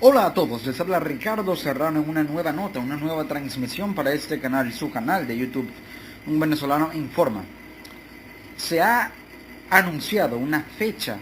Hola a todos, les habla Ricardo Serrano en una nueva nota, una nueva transmisión para este canal, su canal de YouTube, Un Venezolano Informa. Se ha anunciado una fecha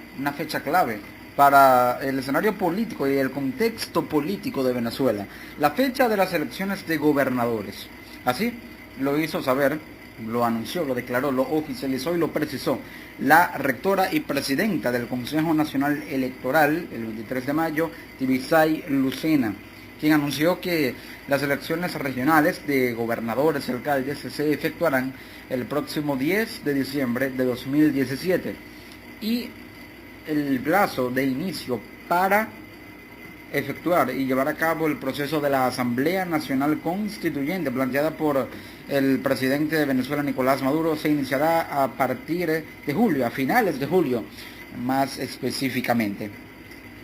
clave para el escenario político y el contexto político de Venezuela, la fecha de las elecciones de gobernadores. Así lo hizo saber, lo anunció, lo declaró, lo oficializó y lo precisó la rectora y presidenta del Consejo Nacional Electoral, el 23 de mayo, Tibisay Lucena, quien anunció que las elecciones regionales de gobernadores y alcaldes se efectuarán el próximo 10 de diciembre de 2017 y el plazo de inicio para efectuar y llevar a cabo el proceso de la Asamblea Nacional Constituyente planteada por el presidente de Venezuela, Nicolás Maduro, se iniciará a partir de julio, a finales de julio, más específicamente.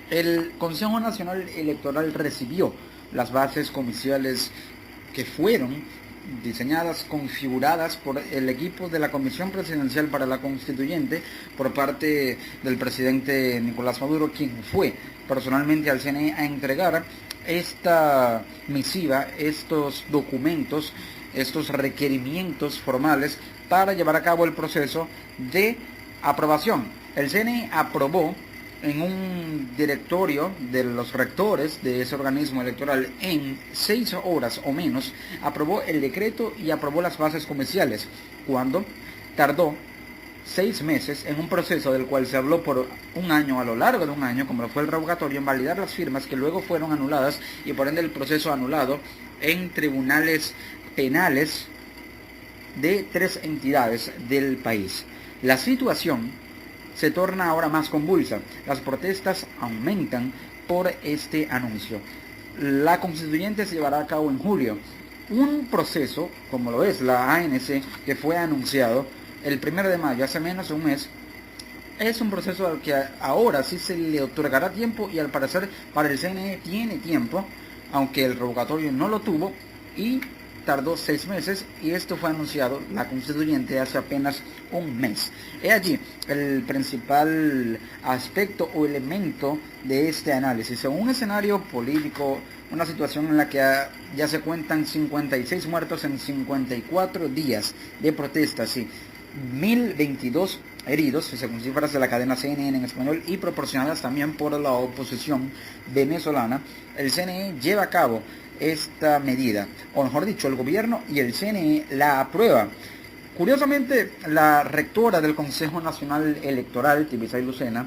El Consejo Nacional Electoral recibió las bases comiciales que fueron diseñadas, configuradas por el equipo de la Comisión Presidencial para la Constituyente por parte del presidente Nicolás Maduro, quien fue personalmente al CNE a entregar esta misiva, estos documentos, estos requerimientos formales para llevar a cabo el proceso de aprobación. El CNE aprobó en un directorio de los rectores de ese organismo electoral en 6 horas o menos, aprobó el decreto y aprobó las bases comiciales, cuando tardó 6 meses en un proceso del cual se habló por un año, a lo largo de un año, como lo fue el revocatorio, en validar las firmas que luego fueron anuladas y por ende el proceso anulado en tribunales penales de 3 entidades del país. La situación se torna ahora más convulsa. Las protestas aumentan por este anuncio. La constituyente se llevará a cabo en julio. Un proceso, como lo es la ANC, que fue anunciado el 1 de mayo, hace menos de un mes, es un proceso al que ahora sí se le otorgará tiempo y al parecer para el CNE tiene tiempo, aunque el revocatorio no lo tuvo y tardó 6 meses y esto fue anunciado, la constituyente, hace apenas un mes. He allí el principal aspecto o elemento de este análisis. En un escenario político, una situación en la que ya se cuentan 56 muertos en 54 días de protestas y 1022 heridos, según cifras de la cadena CNN en español y proporcionadas también por la oposición venezolana, el CNE lleva a cabo esta medida, o mejor dicho, el gobierno y el CNE la aprueba. Curiosamente, la rectora del Consejo Nacional Electoral, Tibisay Lucena,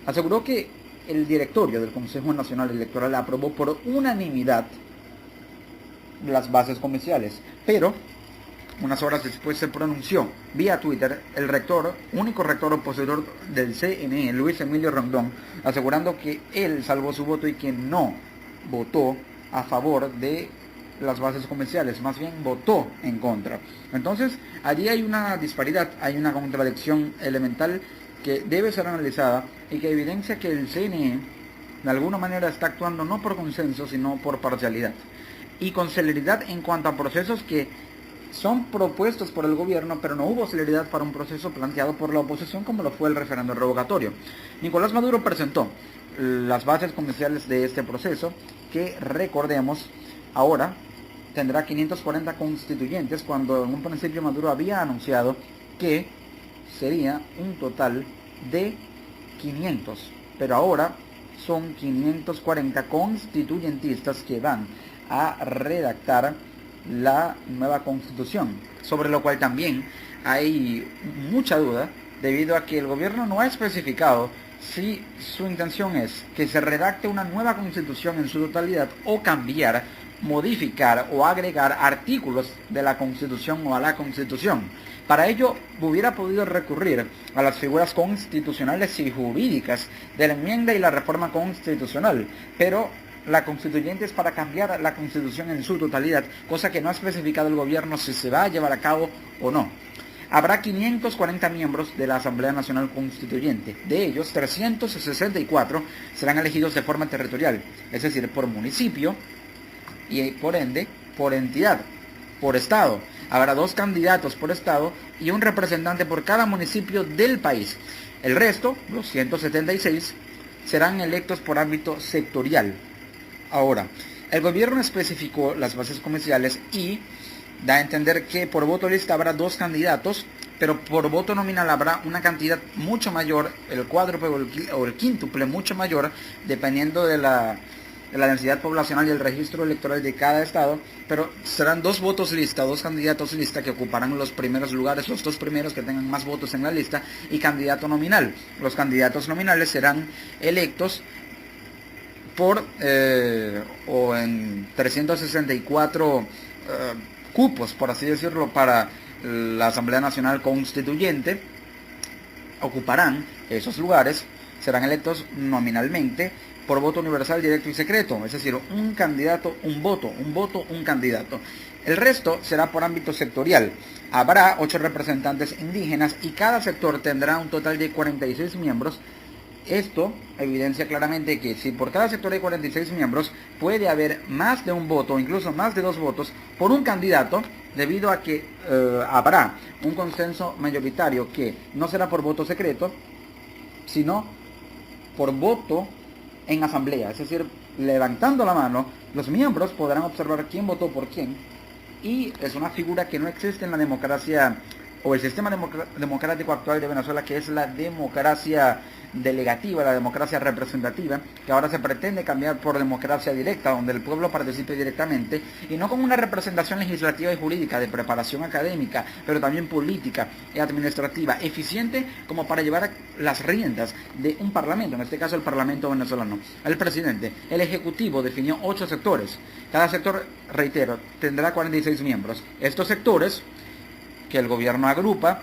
aseguró que el directorio del Consejo Nacional Electoral aprobó por unanimidad las bases comiciales, pero unas horas después se pronunció vía Twitter el rector, único rector opositor del CNE, Luis Emilio Rondón, asegurando que él salvó su voto y que no votó a favor de las bases comerciales, más bien votó en contra. Entonces, allí hay una disparidad, hay una contradicción elemental que debe ser analizada y que evidencia que el CNE de alguna manera está actuando no por consenso, sino por parcialidad y con celeridad en cuanto a procesos que son propuestos por el gobierno, pero no hubo celeridad para un proceso planteado por la oposición como lo fue el referendo revocatorio. Nicolás Maduro presentó las bases comerciales de este proceso, que recordemos, ahora tendrá 540 constituyentes, cuando en un principio Maduro había anunciado que sería un total de 500, pero ahora son 540 constituyentistas que van a redactar la nueva constitución, sobre lo cual también hay mucha duda debido a que el gobierno no ha especificado si su intención es que se redacte una nueva constitución en su totalidad o cambiar, modificar o agregar artículos de la constitución o a la constitución. Para ello hubiera podido recurrir a las figuras constitucionales y jurídicas de la enmienda y la reforma constitucional, pero la constituyente es para cambiar la constitución en su totalidad, cosa que no ha especificado el gobierno si se va a llevar a cabo o no. Habrá 540 miembros de la Asamblea Nacional Constituyente. De ellos, 364 serán elegidos de forma territorial, es decir, por municipio y por ende, por entidad, por estado. Habrá 2 candidatos por estado y un representante por cada municipio del país. El resto, los 176, serán electos por ámbito sectorial. Ahora, el gobierno especificó las bases comerciales y da a entender que por voto lista habrá 2 candidatos, pero por voto nominal habrá una cantidad mucho mayor, el cuádruple o el quíntuple mucho mayor, dependiendo de la densidad poblacional y el registro electoral de cada estado, pero serán 2 votos lista, 2 candidatos lista que ocuparán los primeros lugares, los 2 primeros que tengan más votos en la lista, y candidato nominal. Los candidatos nominales serán electos por o en 364 cupos, por así decirlo, para la Asamblea Nacional Constituyente. Ocuparán esos lugares, serán electos nominalmente por voto universal, directo y secreto, es decir, un candidato, un voto, un candidato. El resto será por ámbito sectorial. Habrá 8 representantes indígenas y cada sector tendrá un total de 46 miembros. Esto evidencia claramente que si por cada sector hay 46 miembros, puede haber más de un voto, incluso más de 2 votos, por un candidato, debido a que habrá un consenso mayoritario que no será por voto secreto, sino por voto en asamblea. Es decir, levantando la mano, los miembros podrán observar quién votó por quién, y es una figura que no existe en la democracia o el sistema democrático actual de Venezuela, que es la democracia delegativa, la democracia representativa, que ahora se pretende cambiar por democracia directa, donde el pueblo participe directamente, y no con una representación legislativa y jurídica de preparación académica, pero también política y administrativa, eficiente como para llevar las riendas de un parlamento, en este caso el parlamento venezolano. El presidente, el ejecutivo definió 8 sectores, cada sector, reitero, tendrá 46 miembros. Estos sectores que el gobierno agrupa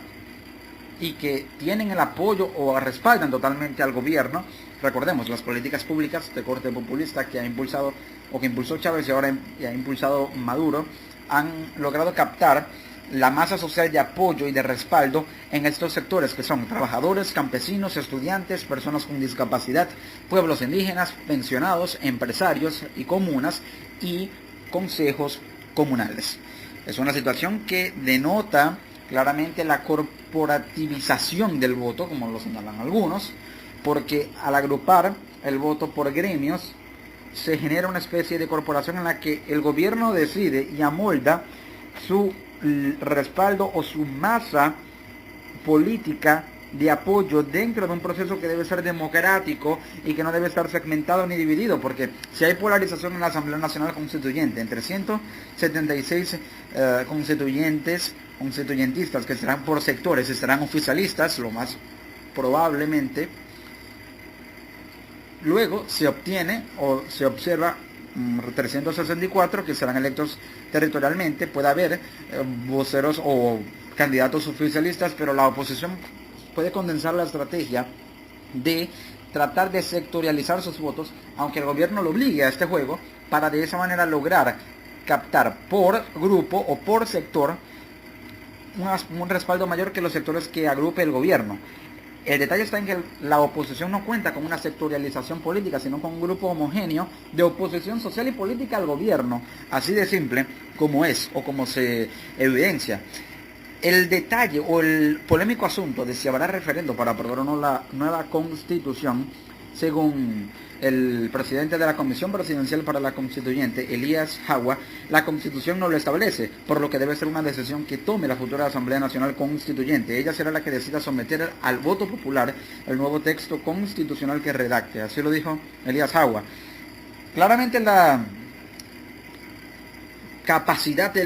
y que tienen el apoyo o respaldan totalmente al gobierno. Recordemos, las políticas públicas de corte populista que ha impulsado o que impulsó Chávez y ahora ha impulsado Maduro han logrado captar la masa social de apoyo y de respaldo en estos sectores, que son trabajadores, campesinos, estudiantes, personas con discapacidad, pueblos indígenas, pensionados, empresarios y comunas y consejos comunales. Es una situación que denota claramente la corporativización del voto, como lo señalan algunos, porque al agrupar el voto por gremios se genera una especie de corporación en la que el gobierno decide y amolda su respaldo o su masa política de apoyo dentro de un proceso que debe ser democrático y que no debe estar segmentado ni dividido, porque si hay polarización en la Asamblea Nacional Constituyente entre 176 constituyentistas que serán por sectores y serán oficialistas, lo más probablemente, luego se obtiene o se observa 364 que serán electos territorialmente. Puede haber voceros o candidatos oficialistas, pero la oposición puede condensar la estrategia de tratar de sectorializar sus votos, aunque el gobierno lo obligue a este juego, para de esa manera lograr captar por grupo o por sector un respaldo mayor que los sectores que agrupe el gobierno. El detalle está en que la oposición no cuenta con una sectorialización política, sino con un grupo homogéneo de oposición social y política al gobierno, así de simple como es o como se evidencia. El detalle o el polémico asunto de si habrá referendo para aprobar o no la nueva constitución, según el presidente de la Comisión Presidencial para la Constituyente, Elías Jagua, la Constitución no lo establece, por lo que debe ser una decisión que tome la futura Asamblea Nacional Constituyente. Ella será la que decida someter al voto popular el nuevo texto constitucional que redacte. Así lo dijo Elías Jagua. Claramente la capacidad de